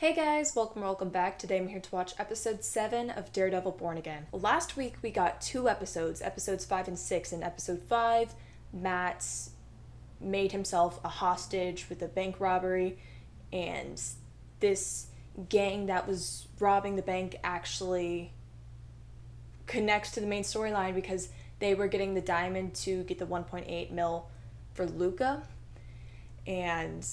Hey guys, welcome back. Today I'm here to watch episode 7 of Daredevil Born Again. Last week we got 2 episodes, episodes 5 and 6. In episode 5, Matt made himself a hostage with a bank robbery, and this gang that was robbing the bank actually connects to the main storyline because they were getting the diamond to get the 1.8 mil for Luca, and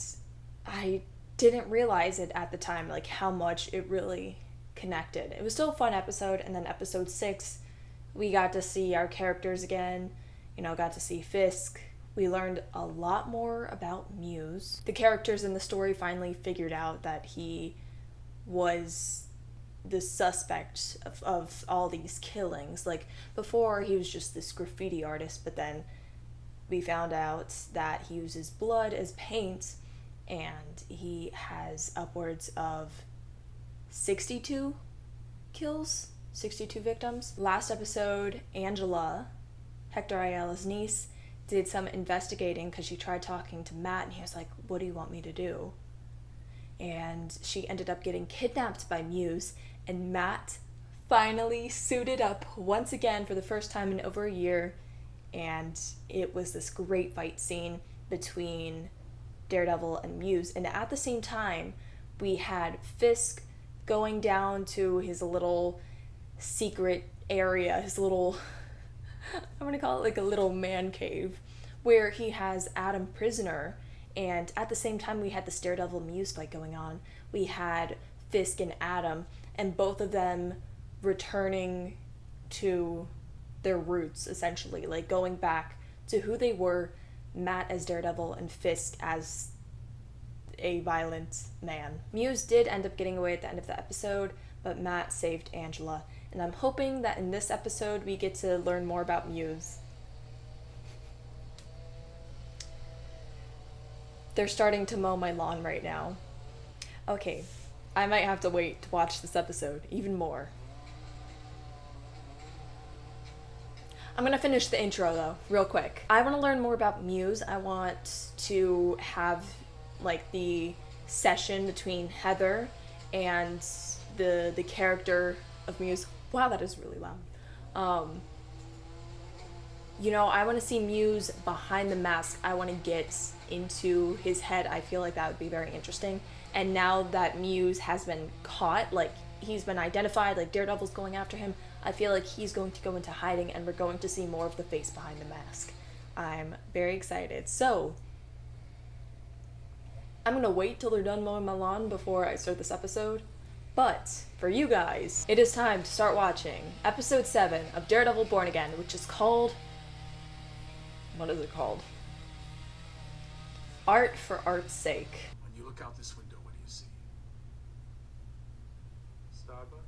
I didn't realize it at the time, like how much it really connected. It was still a fun episode. And then episode 6, we got to see our characters again, got to see Fisk. We learned a lot more about Muse. The characters in the story finally figured out that he was the suspect of all these killings. Like, before he was just this graffiti artist, but then we found out that he uses blood as paint, and he has upwards of 62 kills, 62 victims. Last episode, Angela, Hector Ayala's niece, did some investigating because she tried talking to Matt, and he was like, "What do you want me to do?" And she ended up getting kidnapped by Muse, and Matt finally suited up once again for the first time in over a year, and it was this great fight scene between Daredevil and Muse. And at the same time, we had Fisk going down to his little secret area, his little, I'm gonna call it like a little man cave, where he has Adam prisoner. And at the same time, we had the Daredevil Muse fight going on. We had Fisk and Adam, and both of them returning to their roots, essentially, like going back to who they were, Matt as Daredevil and Fisk as a violent man. Muse did end up getting away at the end of the episode, but Matt saved Angela, and I'm hoping that in this episode we get to learn more about Muse. They're starting to mow my lawn right now. Okay, I might have to wait to watch this episode even more. I'm gonna finish the intro though, real quick. I want to learn more about Muse. I want to have like the session between Heather and the character of Muse. Wow, that is really loud. I want to see Muse behind the mask. I want to get into his head. I feel like that would be very interesting. And now that Muse has been caught, like he's been identified, like Daredevil's going after him, I feel like he's going to go into hiding and we're going to see more of the face behind the mask. I'm very excited. So, I'm going to wait till they're done mowing my lawn before I start this episode. But, for you guys, it is time to start watching episode 7 of Daredevil Born Again, which is called... What is it called? Art for Art's Sake. When you look out this window, what do you see? Starbucks?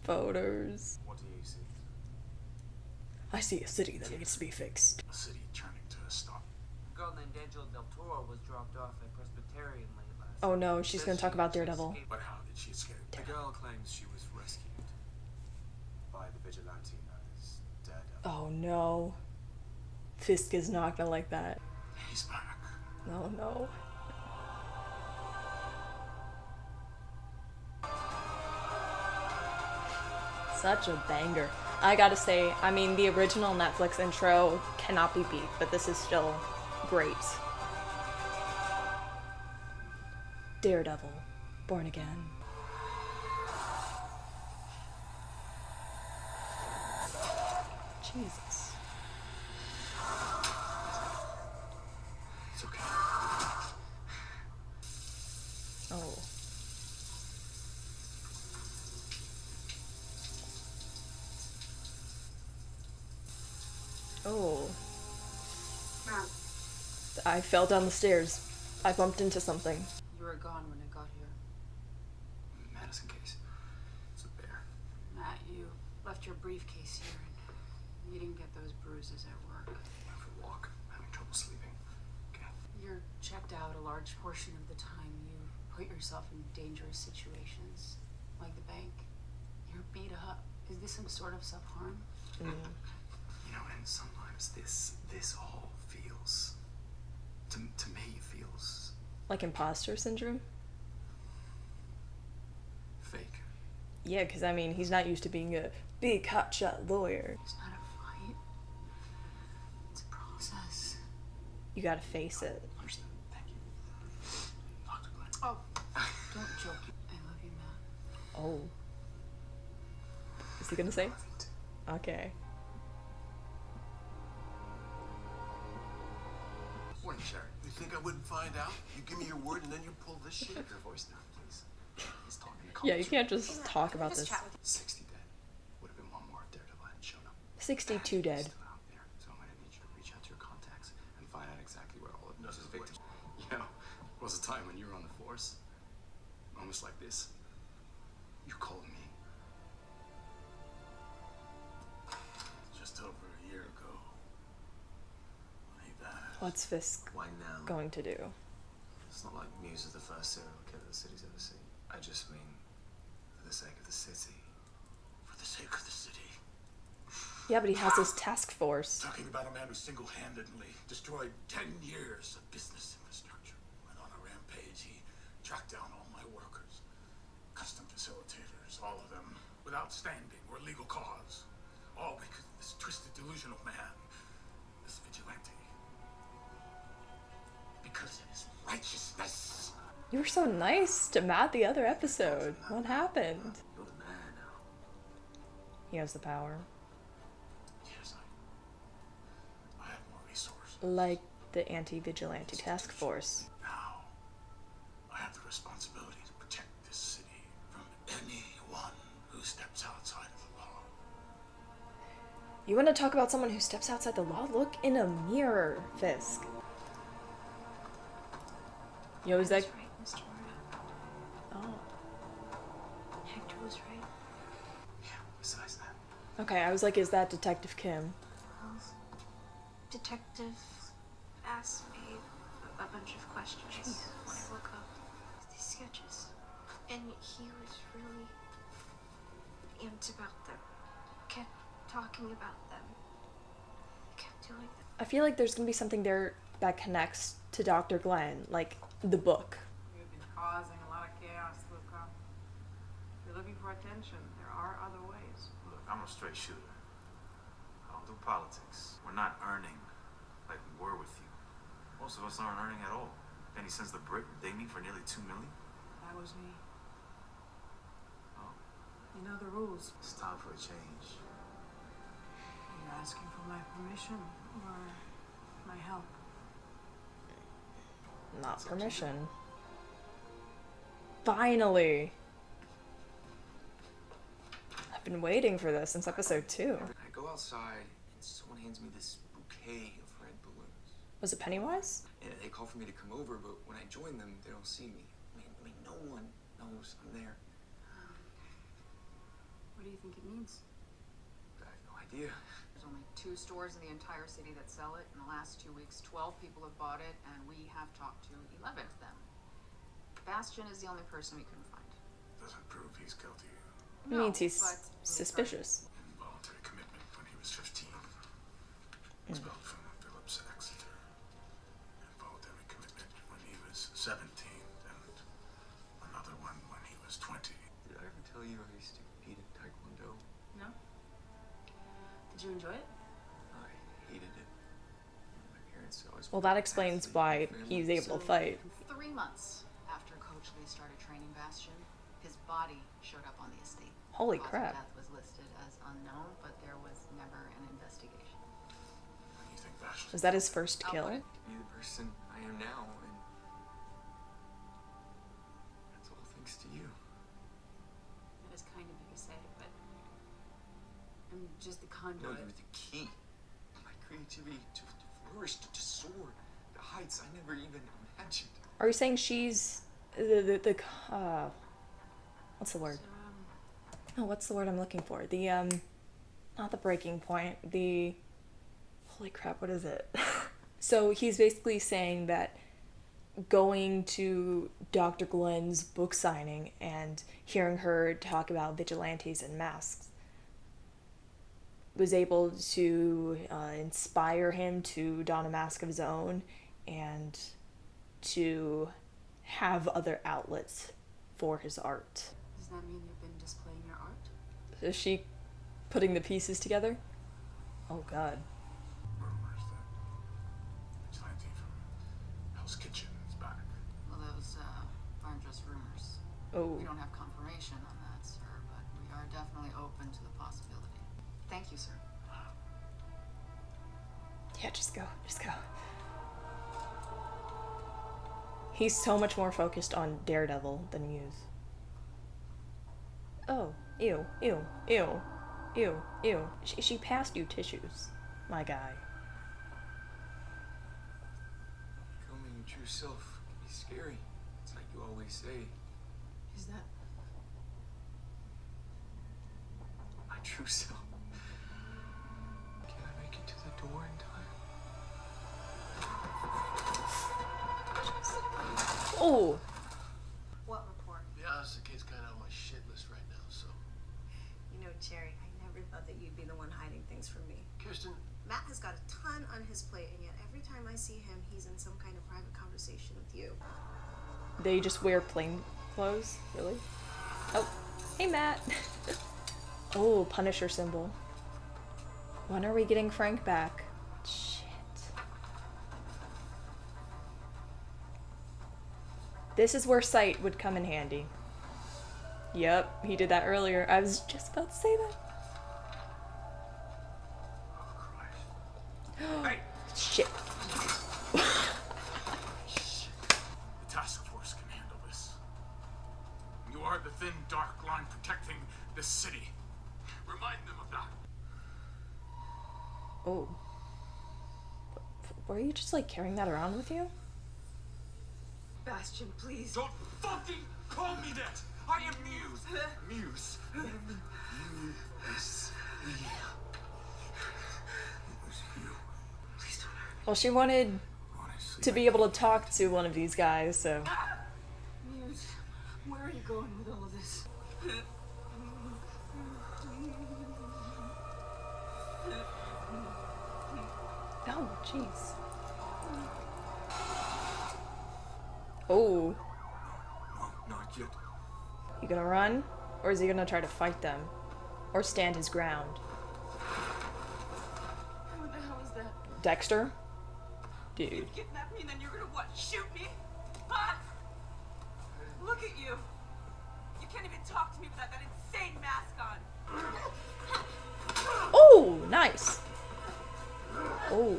Voters. What do you see? I see a city that needs to be fixed. A city turning to a star. A girl named Angela Del Toro was dropped off at Presbyterian late last Oh no, she's gonna talk about Daredevil. But how did she escape? The girl claims she was rescued by the vigilante known as Daredevil. Oh no. Fisk is not gonna like that. He's back. Oh no. Such a banger. I gotta say, I mean, the original Netflix intro cannot be beat, but this is still great. Daredevil, Born Again. Jesus. It's okay. Oh. Oh. Mom, I fell down the stairs. I bumped into something. you were gone when I got here. Medicine case. It's a bear. Matt, you left your briefcase here and you didn't get those bruises at work. Went for a walk. Having trouble sleeping. Okay. You're checked out a large portion of the time. You put yourself in dangerous situations, like the bank. You're beat up. Is this some sort of self-harm? And sometimes this all feels, to me, feels Like imposter syndrome? Yeah, because, I mean, he's not used to being a big hotshot lawyer. It's not a fight. It's a process. You gotta face it. Understood. Thank you. Dr. Glenn. Oh, don't joke. I love you, Matt. Oh. Is he gonna say? Okay. Morning, Sherry. You think I wouldn't find out? You give me your word and then you pull this shit? Keep your voice down, please. He's talking to Yeah, you can't just talk about this. 60 dead. Would have been one more if Daredevil hadn't shown up. 62 He's dead. still out there, so I'm gonna need you to reach out to your contacts and find out exactly where all of Muse's victims. You know, there was a time when you were on the force. Moments like this. You called me. Just over a year ago. When he vanished. What's Fisk Why now? going to do? It's not like Muse is the first serial killer the city's ever seen. I just mean, for the sake of the city. For the sake of the city. Yeah, but he has his task force. Talking about a man who single-handedly destroyed 10 years of business infrastructure. Went on a rampage. He tracked down all my workers. Custom facilitators, all of them. Without standing or legal cause. All because of this twisted, delusional man. This vigilante. Because of his righteousness. You were so nice to Matt the other episode. What happened? You're the man now. He has the power. Yes, I have more resources. Like the anti-vigilante task force. Now, I have the responsibility to protect this city from anyone who steps outside of the law. You want to talk about someone who steps outside the law? Look in a mirror, Fisk. Yo, is that... That's right, Mr. Murdoch. Oh. Hector was right. Yeah, besides that. Okay, I was like, is that Detective Kim? Well, detective asked me a bunch of questions when I woke up. These sketches. And he was really amped about them. Kept talking about them. Kept doing them. I feel like there's gonna be something there that connects to Dr. Glenn, like the book. You've been causing a lot of chaos, Luca. If you're looking for attention, there are other ways. Look, I'm a straight shooter. I don't do politics. We're not earning like we were with you. Most of us aren't earning at all. Penny sends the brick they need for nearly $2 million. That was me. Oh, You know the rules. It's time for a change. You're asking for my permission or my help. Not permission. Finally! I've been waiting for this since episode 2. I go outside and someone hands me this bouquet of red balloons. Was it Pennywise? And they call for me to come over, but when I join them, they don't see me. I mean, no one knows I'm there. What do you think it means? I have no idea. There's only 2 stores in the entire city that sell it. In the last 2 weeks, 12 people have bought it, and we have talked to 11 of them. Bastion is the only person we couldn't find. Doesn't prove he's guilty. It means he's but we suspicious. Involuntary commitment when he was 15. Expelled from Phillips Exeter. Involuntary commitment when he was 17. And another one when he was 20. Did I ever tell you I used to compete in Taekwondo? No? Did you enjoy it? I hated it. My parents always. Well, that explains why he's able to fight. 3 months after Coach Lee started training Bastion, his body showed up on the estate. Holy Cause of crap. death was listed as unknown, but there was never an investigation. You think Bastion? Was that his first I'll kill? put it. Be the person I am now, and that's all thanks to you. That is kind of you to say, but I'm just the No, conduit. you were the key. My creativity to flourish, to soar, the heights I never even imagined. Are you saying she's what's the word? So, Oh, what's the word I'm looking for? The not the breaking point, the holy crap, what is it? So he's basically saying that going to Dr. Glenn's book signing and hearing her talk about vigilantes and masks was able to inspire him to don a mask of his own and to have other outlets for his art. This Does that mean you've been displaying your art? Is she putting the pieces together? Oh god. Rumors that vigilante from Hell's Kitchen is back. Well, those aren't just rumors. Oh. We don't have confirmation on that, sir, but we are definitely open to the possibility. Thank you, sir. Yeah, just go. Just go. He's so much more focused on Daredevil than Muse. Oh, ew, ew, ew, ew, ew. She passed you tissues, my guy. Becoming your true self can be scary. It's like you always say. Is that... My true self. Can I make it to the door in time? Oh! What report? To be honest, the kid's kind of on my shit list right now, so. You know, Cherry, I never thought that you'd be the one hiding things from me. Kirsten, Matt has got a ton on his plate, and yet every time I see him, he's in some kind of private conversation with you. They just wear plain clothes? Really? Oh, hey Matt. Oh, Punisher symbol. When are we getting Frank back? Shit. This is where sight would come in handy. Yep, he did that earlier. I was just about to say that. Hey! Shit. The task force can handle this. You are the thin, dark line protecting this city. Remind them of that. Oh. Were you just like carrying that around with you? Bastion, please. Don't fucking call me that! I am Muse! Muse. Well, she wanted Honestly, to be able to talk to one of these guys, so. Muse, where are you going with all of this? Oh, jeez. Oh. No, not yet. You gonna run? Or is he gonna try to fight them? Or stand his ground? What the hell is that? Dexter? Dude. You kidnap me and then you're gonna what? Shoot me? Huh? Look at you. You can't even talk to me without that insane mask on. Oh, nice. Oh,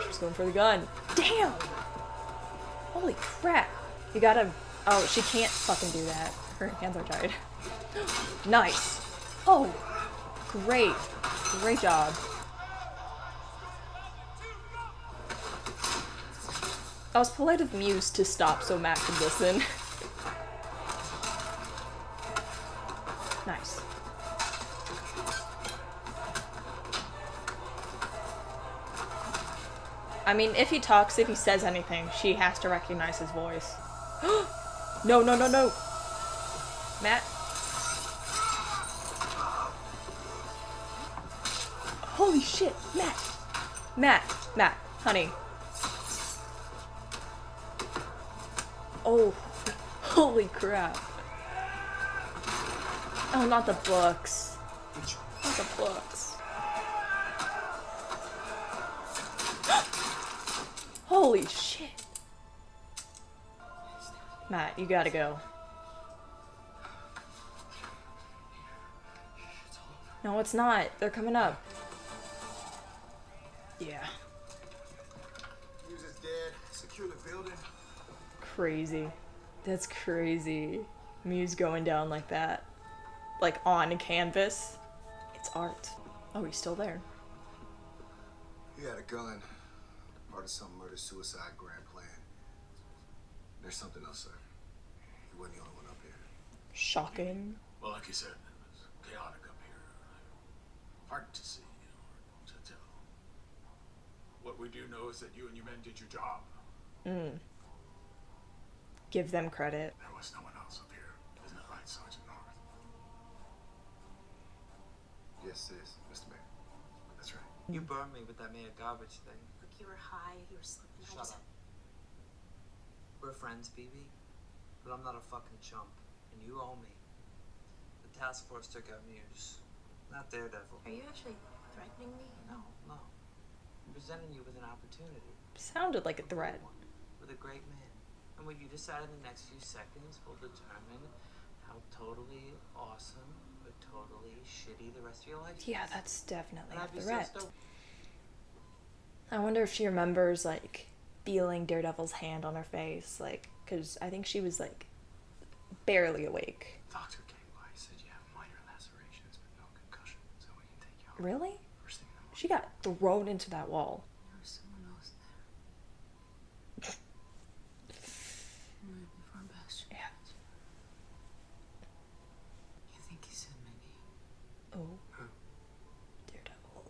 she's going for the gun. Damn. Holy crap. You gotta... Oh, she can't fucking do that. Her hands are tied. Nice. Oh, great. Great job. I was polite of Muse to stop so Matt could listen. Nice. I mean, if he talks, if he says anything, she has to recognize his voice. No, no, no, no! Matt? Holy shit! Matt! Matt! Matt! Honey. Oh. Holy crap. Oh, not the books. Not the books. Holy shit. Matt, you gotta go. No, it's not. They're coming up. Yeah. Muse is dead. Secure the building. Crazy. That's crazy. Muse going down like that. Like on canvas. It's art. Oh, he's still there. He had a gun. Part of some murder-suicide grand plan. There's something else, sir. He wasn't the only one up here. Shocking. Well, like you said, it was chaotic up here. Hard to see, hard to tell. What we do know is that you and your men did your job. Give them credit. There was no one else up here. Isn't that right, Sergeant North? Yes, it is, Mr. Mayor. That's right. You burned me with that man garbage thing. Look, you were high, you were slipping. Shut up. We're friends, BB. But I'm not a fucking chump. And you owe me. task force took out Muse, not Daredevil. Are you actually threatening me? No. I'm presenting you with an opportunity. Sounded like a threat. With a great man. And what you decide in the next few seconds will determine how totally awesome or totally shitty the rest of your life is. Yeah, that's definitely And I'd a be so threat. stoked. I wonder if she remembers, like, feeling Daredevil's hand on her face, like, because I think she was, like, barely awake. Doctor came by, said you have minor lacerations, but no concussion, so we can take you out. Really? First thing in the morning. She got thrown into that wall. There was someone else there. Right before Bastion. Yeah. You think he said my name? Oh. Daredevil.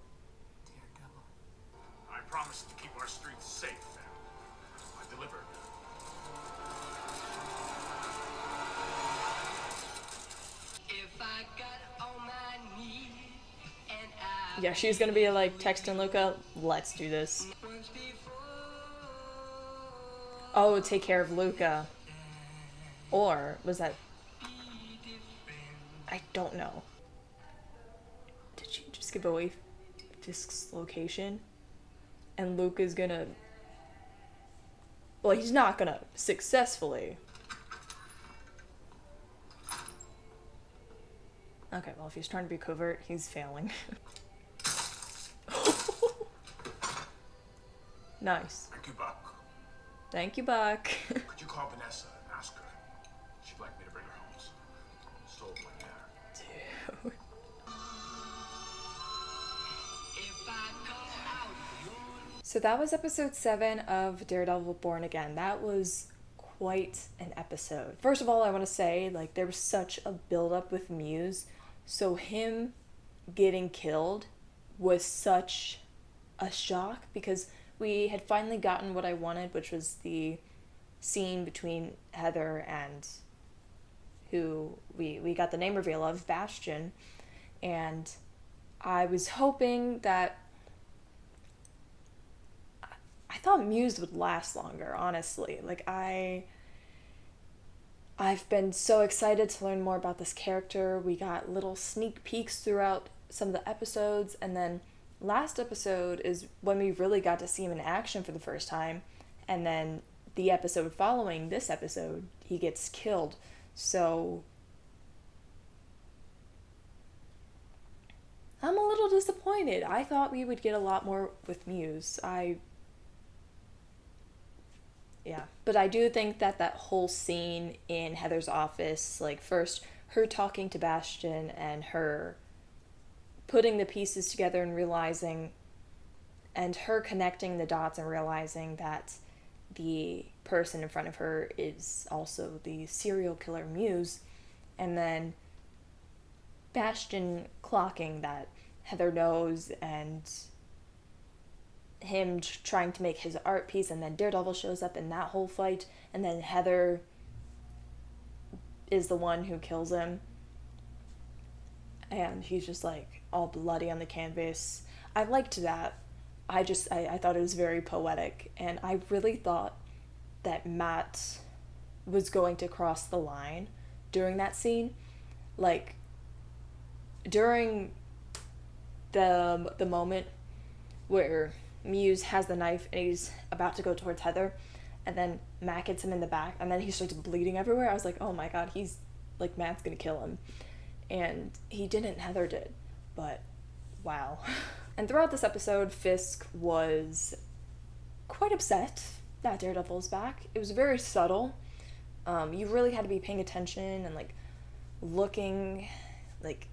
Daredevil. I promised to keep our streets safe, and I delivered. If I got on my knees and I Yeah, she's gonna be like texting Luca, let's do this. once before, Oh, take care of Luca. Or was that... I don't know. Did she just give away Fisk's location? And Luca's gonna... Well, he's not gonna successfully. Okay, well, if he's trying to be covert, he's failing. Nice. Thank you, Buck. Thank you, Buck. Could you call Vanessa and ask her? She'd like me to bring her home. Stole my hair. Dude. if I call out your So that was episode 7 of Daredevil Born Again. That was quite an episode. First of all, I want to say, like, there was such a build-up with Muse. So him getting killed was such a shock because we had finally gotten what I wanted, which was the scene between Heather and who we got the name reveal of, Bastion. And I was hoping that... I thought Muse would last longer, honestly. Like, I've been so excited to learn more about this character. We got little sneak peeks throughout some of the episodes, and then last episode is when we really got to see him in action for the first time, and then the episode following this episode, he gets killed. So I'm a little disappointed. I thought we would get a lot more with Muse. Yeah, but I do think that whole scene in Heather's office, like, first her talking to Bastion and her putting the pieces together and realizing, and her connecting the dots and realizing that the person in front of her is also the serial killer Muse, and then Bastion clocking that Heather knows, and him trying to make his art piece, and then Daredevil shows up in that whole fight, and then Heather is the one who kills him, and he's just like all bloody on the canvas. I liked that. I thought it was very poetic, and I really thought that Matt was going to cross the line during that scene. Like, during the moment where Muse has the knife and he's about to go towards Heather, and then Matt hits him in the back, and then he starts bleeding everywhere. I was like, oh my god, he's like, Matt's gonna kill him. And he didn't, Heather did. But wow. And throughout this episode, Fisk was quite upset that Daredevil's back. It was very subtle. You really had to be paying attention and like looking like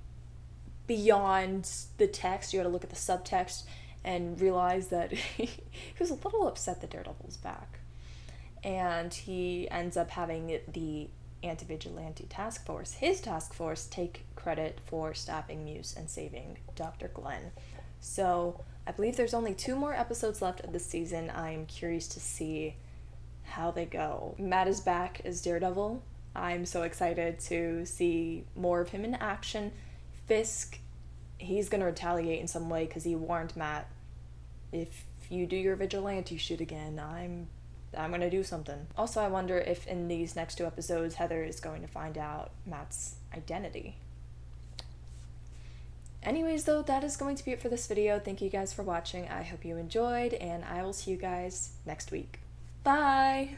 beyond the text. You had to look at the subtext and realize that he was a little upset that Daredevil's back. And he ends up having the anti-vigilante task force, his task force, take credit for stopping Muse and saving Dr. Glenn. So I believe there's only 2 more episodes left of this season. I'm curious to see how they go. Matt is back as Daredevil. I'm so excited to see more of him in action. Fisk, he's gonna retaliate in some way because he warned Matt, if you do your vigilante shit again, I'm gonna do something. Also, I wonder if in these next 2 episodes, Heather is going to find out Matt's identity. Anyways, though, that is going to be it for this video. Thank you guys for watching. I hope you enjoyed, and I will see you guys next week. Bye!